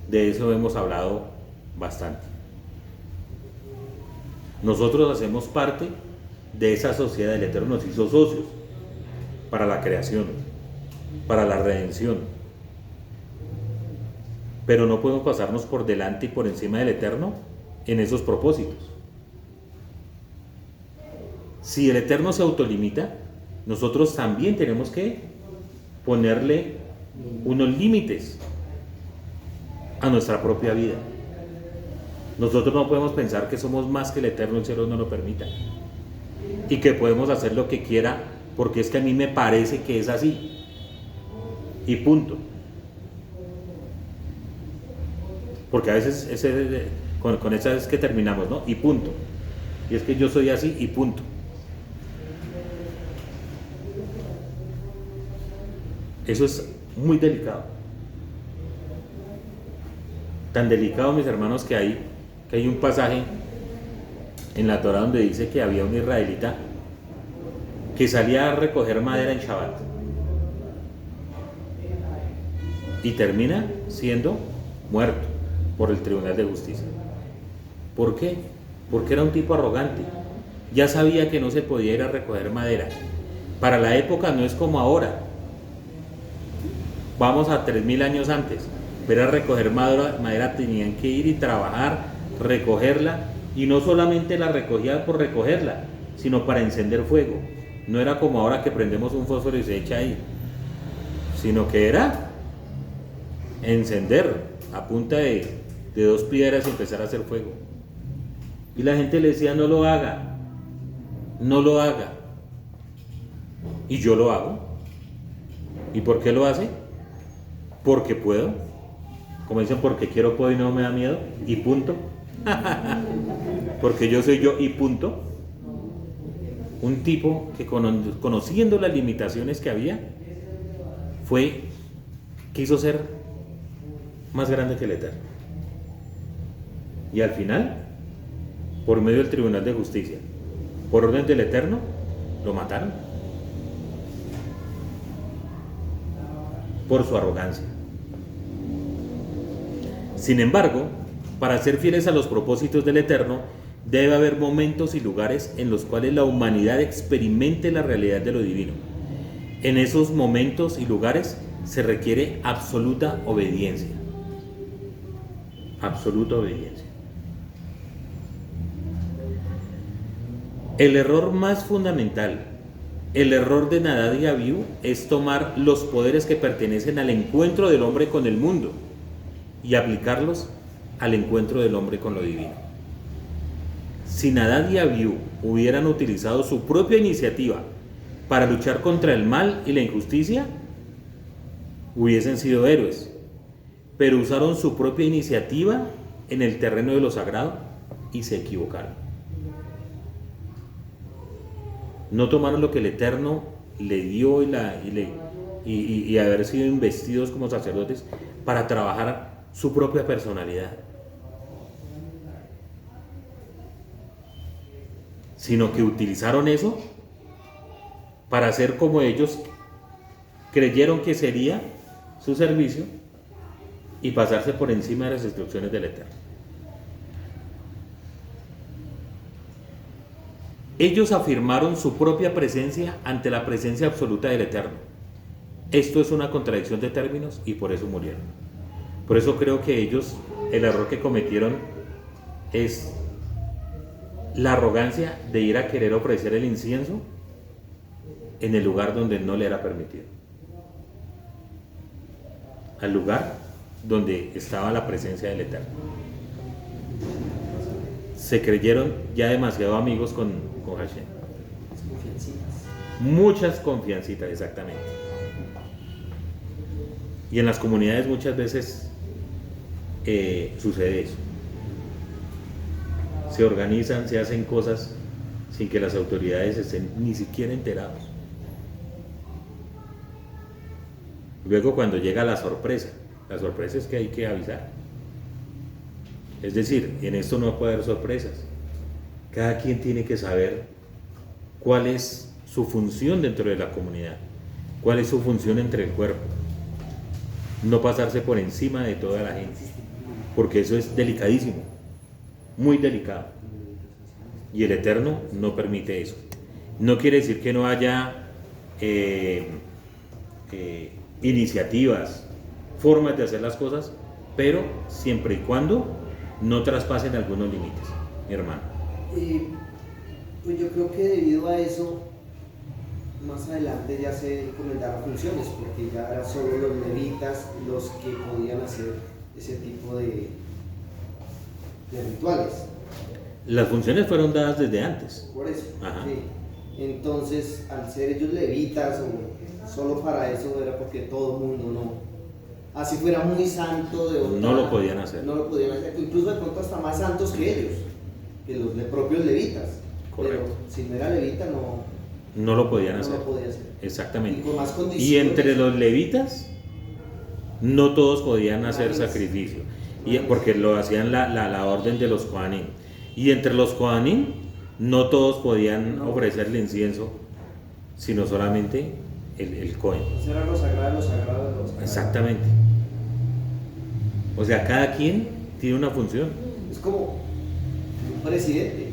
De eso hemos hablado bastante. Nosotros hacemos parte de esa sociedad. El Eterno nos hizo socios para la creación, para la redención. Pero no podemos pasarnos por delante y por encima del Eterno en esos propósitos. Si el Eterno se autolimita, nosotros también tenemos que ponerle unos límites a nuestra propia vida. Nosotros no podemos pensar que somos más que el Eterno, el cielo no lo permita, y que podemos hacer lo que quiera porque es que a mí me parece que es así y punto. Porque a veces con esa es que terminamos, ¿no? Y punto. Y es que yo soy así y punto. Eso es muy delicado. Tan delicado, mis hermanos, que hay un pasaje en la Torá donde dice que había un israelita que salía a recoger madera en Shabbat y termina siendo muerto por el Tribunal de Justicia. ¿Por qué? Porque era un tipo arrogante. Ya sabía que no se podía ir a recoger madera. Para la época no es como ahora. Vamos a 3000 años antes. Pero a recoger madera tenían que ir y trabajar, recogerla, y no solamente la recogía por recogerla, sino para encender fuego. No era como ahora que prendemos un fósforo y se echa ahí, sino que era encender a punta de 2 piedras y empezar a hacer fuego. Y la gente le decía: no lo haga, no lo haga. Y yo lo hago. ¿Y por qué lo hace? Porque puedo. Como dicen, porque quiero, puedo y no me da miedo, y punto. Porque yo soy yo y punto. Un tipo que conociendo las limitaciones que había, quiso ser más grande que el Eterno. Y al final, por medio del Tribunal de Justicia, por orden del Eterno, lo mataron. Por su arrogancia. Sin embargo, para ser fieles a los propósitos del Eterno, debe haber momentos y lugares en los cuales la humanidad experimente la realidad de lo divino. En esos momentos y lugares se requiere absoluta obediencia. Absoluta obediencia. El error más fundamental, el error de Nadab y Abiú, es tomar los poderes que pertenecen al encuentro del hombre con el mundo y aplicarlos al encuentro del hombre con lo divino. Si Nadab y Abiú hubieran utilizado su propia iniciativa para luchar contra el mal y la injusticia, hubiesen sido héroes, pero usaron su propia iniciativa en el terreno de lo sagrado y se equivocaron. No tomaron lo que el Eterno le dio y haber sido investidos como sacerdotes para trabajar su propia personalidad, sino que utilizaron eso para hacer como ellos creyeron que sería su servicio y pasarse por encima de las instrucciones del Eterno. Ellos afirmaron su propia presencia ante la presencia absoluta del Eterno. Esto es una contradicción de términos y por eso murieron. Por eso creo que ellos, el error que cometieron es la arrogancia de ir a querer ofrecer el incienso en el lugar donde no le era permitido. Al lugar donde estaba la presencia del Eterno. Se creyeron ya demasiado amigos con Hashem. Muchas confiancitas, exactamente. Y en las comunidades muchas veces sucede eso. Se organizan, se hacen cosas sin que las autoridades estén ni siquiera enterados. Luego cuando llega la sorpresa es que hay que avisar. Es decir, en esto no puede haber sorpresas. Cada quien tiene que saber cuál es su función dentro de la comunidad, cuál es su función entre el cuerpo. no pasarse por encima de toda la gente, porque eso es delicadísimo, muy delicado. Y el Eterno no permite eso. No quiere decir que no haya iniciativas, formas de hacer las cosas, pero siempre y cuando no traspasen algunos límites, mi hermano. Pues yo creo que debido a eso, más adelante ya se encomendaron funciones, porque ya eran solo los levitas los que podían hacer ese tipo de rituales. Las funciones fueron dadas desde antes. Por eso. Ajá. Sí. Entonces, al ser ellos levitas, o solo para eso era porque todo el mundo no. Así fuera muy santo de otra, No lo podían hacer. No lo podían hacer. Incluso de pronto hasta más santos que ellos, que los propios levitas. Correcto. Pero si no era levita, No lo podían no hacer. lo podía hacer. Exactamente. Y con más Y condiciones. entre los levitas, no todos podían hacer Nadie. sacrificio, y porque lo hacían la orden de los Kohanim. Y entre los Kohanim, no todos podían ofrecerle incienso, sino solamente el Kohen. Eso era lo sagrado, lo sagrado, lo sagrado. Exactamente. O sea, cada quien tiene una función. Es como un presidente.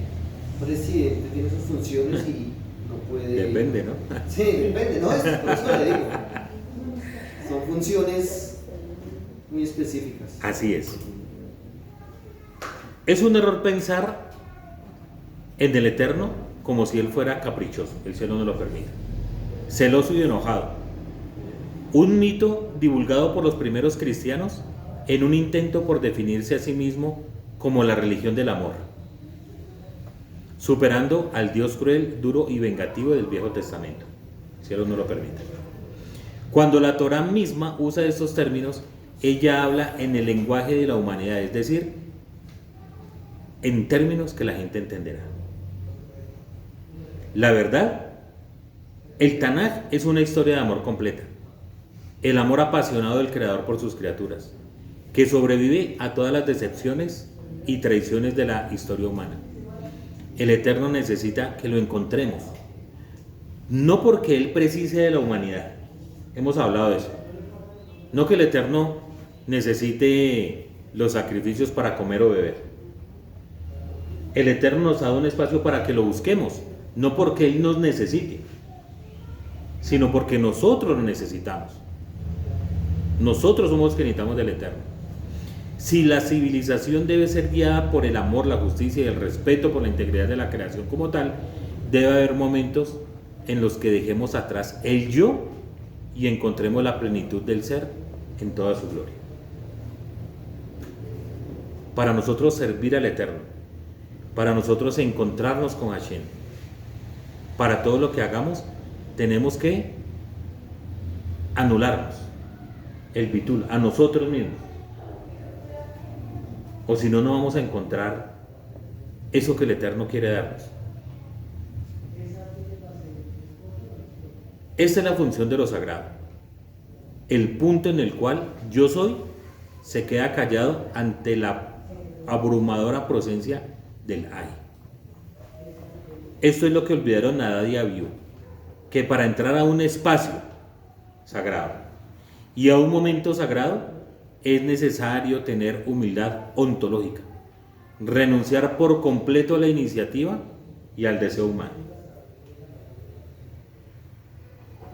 Un presidente tiene sus funciones y no puede. Depende, ¿no? Sí, depende, ¿no? Por eso le digo. Son funciones muy específicas. Así es. Es un error pensar en el Eterno como si Él fuera caprichoso. El cielo no lo permite. Celoso y enojado. Un mito divulgado por los primeros cristianos en un intento por definirse a sí mismo como la religión del amor, superando al Dios cruel, duro y vengativo del Viejo Testamento. El cielo no lo permite. Cuando la Torá misma usa estos términos, ella habla en el lenguaje de la humanidad, es decir, en términos que la gente entenderá. La verdad, el Tanaj es una historia de amor completa, el amor apasionado del Creador por sus criaturas, que sobrevive a todas las decepciones y traiciones de la historia humana. El Eterno necesita que lo encontremos, no porque Él precise de la humanidad, hemos hablado de eso, no que el Eterno necesite los sacrificios para comer o beber. El Eterno nos ha dado un espacio para que lo busquemos, no porque Él nos necesite, sino porque nosotros lo necesitamos. Nosotros somos los que necesitamos del Eterno. Si la civilización debe ser guiada por el amor, la justicia y el respeto por la integridad de la creación como tal, debe haber momentos en los que dejemos atrás el yo y encontremos la plenitud del ser en toda su gloria. Para nosotros servir al Eterno, para nosotros encontrarnos con Hashem, para todo lo que hagamos, tenemos que anularnos el bitul a nosotros mismos, o si no, no vamos a encontrar eso que el Eterno quiere darnos. Esta es la función de lo sagrado, el punto en el cual yo soy se queda callado ante la abrumadora presencia del Ay. Esto es lo que olvidaron Nadab y Abiú, que para entrar a un espacio sagrado y a un momento sagrado es necesario tener humildad ontológica, renunciar por completo a la iniciativa y al deseo humano.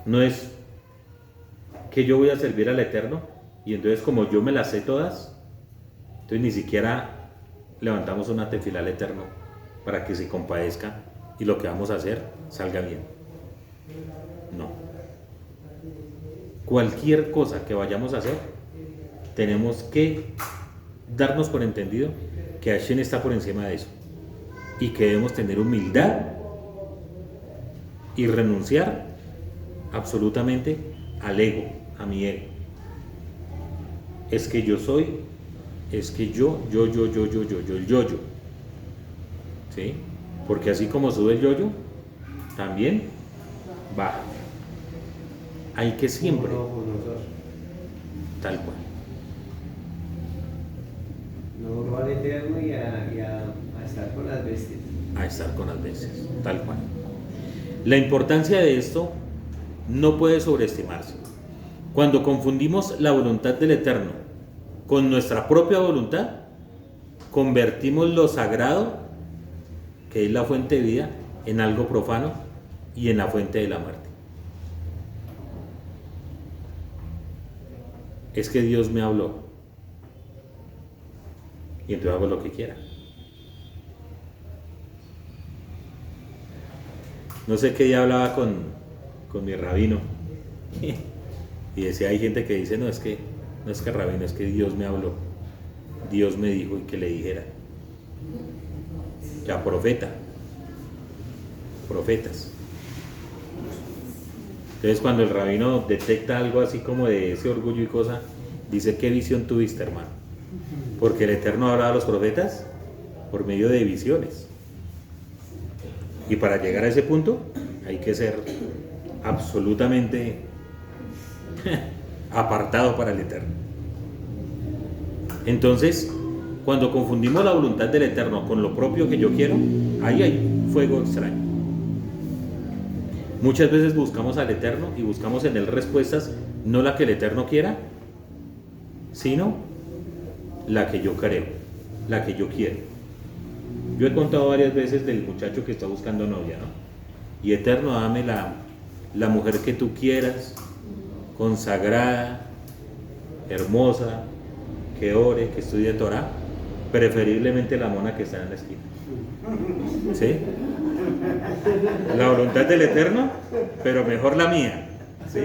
No es que yo voy a servir al Eterno y entonces como yo me las sé todas, entonces ni siquiera levantamos una tefilá al Eterno para que se compadezca y lo que vamos a hacer salga bien. No. Cualquier cosa que vayamos a hacer, tenemos que darnos por entendido que Hashem está por encima de eso y que debemos tener humildad y renunciar absolutamente al ego, a mi ego. Es que yo soy, es que yo, el yo-yo. ¿Sí? Porque así como sube el yo-yo, también baja. Hay que siempre, tal cual. No al Eterno y a estar con las bestias. A estar con las bestias, tal cual. La importancia de esto no puede sobreestimarse. Cuando confundimos la voluntad del Eterno con nuestra propia voluntad, convertimos lo sagrado, que es la fuente de vida, en algo profano y en la fuente de la muerte. Es que Dios me habló y entonces hago lo que quiera. No sé qué día hablaba con mi rabino y decía, hay gente que dice, no es que rabino, es que Dios me habló, Dios me dijo y que le dijera. Ya profetas. Entonces cuando el rabino detecta algo así como de ese orgullo y cosa, dice, ¿qué visión tuviste, hermano? Porque el Eterno hablaba a los profetas por medio de visiones. Y para llegar a ese punto hay que ser absolutamente apartado para el Eterno. Entonces, cuando confundimos la voluntad del Eterno con lo propio que yo quiero, ahí hay fuego extraño. Muchas veces buscamos al Eterno y buscamos en Él respuestas, no la que el Eterno quiera, sino la que yo creo, la que yo quiero. Yo he contado varias veces del muchacho que está buscando novia, ¿no? Y Eterno, dame la mujer que tú quieras, consagrada, hermosa, que ore, que estudie Torah, preferiblemente la mona que está en la esquina. ¿Sí? La voluntad del Eterno, pero mejor la mía. ¿Sí?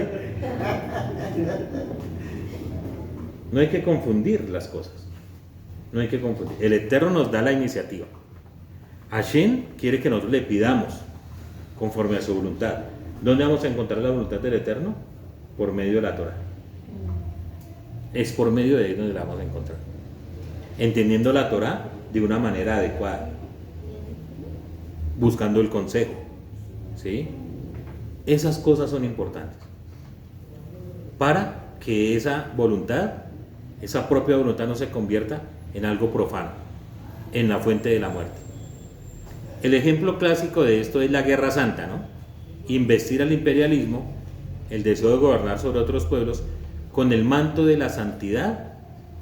No hay que confundir las cosas. No hay que confundir. El Eterno nos da la iniciativa. Hashem quiere que nosotros le pidamos conforme a su voluntad. ¿Dónde vamos a encontrar la voluntad del Eterno? Por medio de la Torah. Es por medio de ahí donde la vamos a encontrar. Entendiendo la Torah de una manera adecuada. Buscando el consejo. ¿Sí? Esas cosas son importantes. Para que esa voluntad, esa propia voluntad no se convierta en algo profano, en la fuente de la muerte. El ejemplo clásico de esto es la Guerra Santa, ¿no? Investir al imperialismo, el deseo de gobernar sobre otros pueblos, con el manto de la santidad,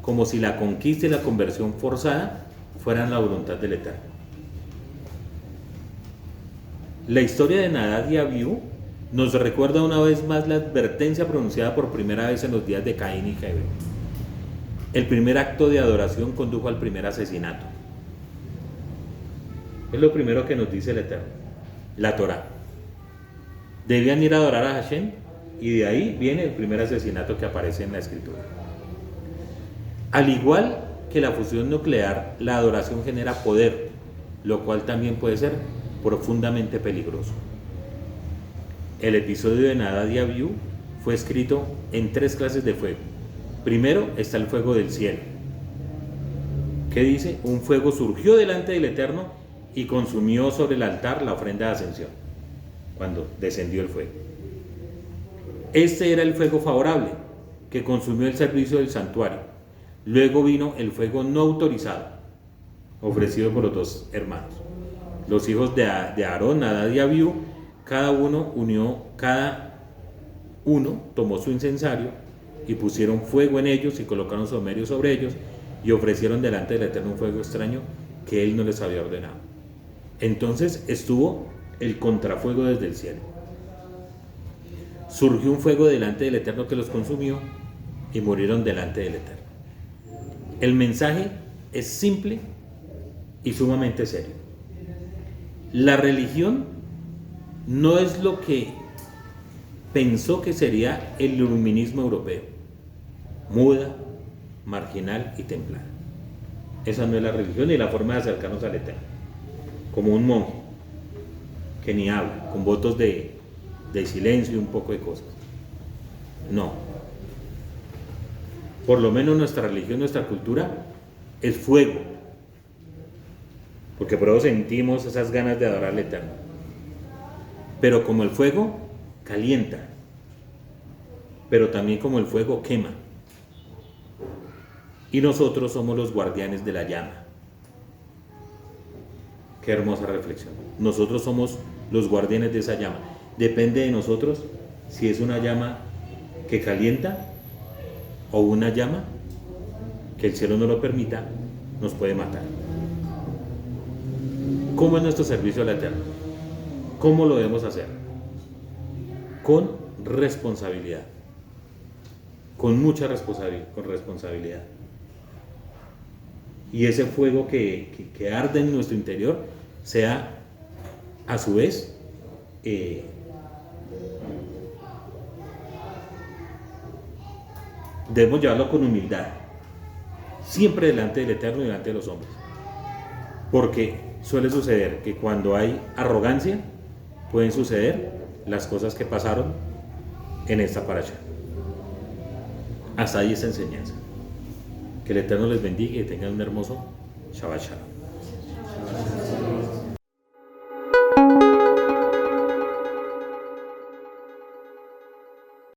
como si la conquista y la conversión forzada fueran la voluntad del Eterno. La historia de Nadab y Abiú nos recuerda una vez más la advertencia pronunciada por primera vez en los días de Caín y Abel. El primer acto de adoración condujo al primer asesinato. Es lo primero que nos dice el Eterno, la Torah. Debían ir a adorar a Hashem y de ahí viene el primer asesinato que aparece en la Escritura. Al igual que la fusión nuclear, la adoración genera poder, lo cual también puede ser profundamente peligroso. El episodio de Nadab y Abiú fue escrito en 3 clases de fuego. Primero está el fuego del cielo. ¿Qué dice? Un fuego surgió delante del Eterno y consumió sobre el altar la ofrenda de ascensión, cuando descendió el fuego. Este era el fuego favorable, que consumió el servicio del santuario. Luego vino el fuego no autorizado, ofrecido por los 2 hermanos. Los hijos de Aarón, Nadab y Abiú, cada uno tomó su incensario y pusieron fuego en ellos y colocaron saumerio sobre ellos y ofrecieron delante del Eterno un fuego extraño que él no les había ordenado. Entonces estuvo el contrafuego desde el cielo. Surgió un fuego delante del Eterno que los consumió y murieron delante del Eterno. El mensaje es simple y sumamente serio. La religión no es lo que pensó que sería el iluminismo europeo, muda, marginal y templada. Esa no es la religión ni la forma de acercarnos al Eterno, como un monje que ni habla, con votos de silencio y un poco de cosas. No. Por lo menos nuestra religión, nuestra cultura es fuego, porque por eso sentimos esas ganas de adorar al Eterno. Pero como el fuego calienta, pero también como el fuego quema. Y nosotros somos los guardianes de la llama. Qué hermosa reflexión. Nosotros somos los guardianes de esa llama. Depende de nosotros si es una llama que calienta o una llama que el cielo no lo permita, nos puede matar. ¿Cómo es nuestro servicio al Eterno? ¿Cómo lo debemos hacer? Con responsabilidad, con mucha responsabilidad. Y ese fuego que arde en nuestro interior sea a su vez debemos llevarlo con humildad, siempre delante del Eterno y delante de los hombres, porque suele suceder que cuando hay arrogancia pueden suceder las cosas que pasaron en esta parasha. Hasta ahí esta enseñanza. Que el Eterno les bendiga y tengan un hermoso Shabbat Shalom.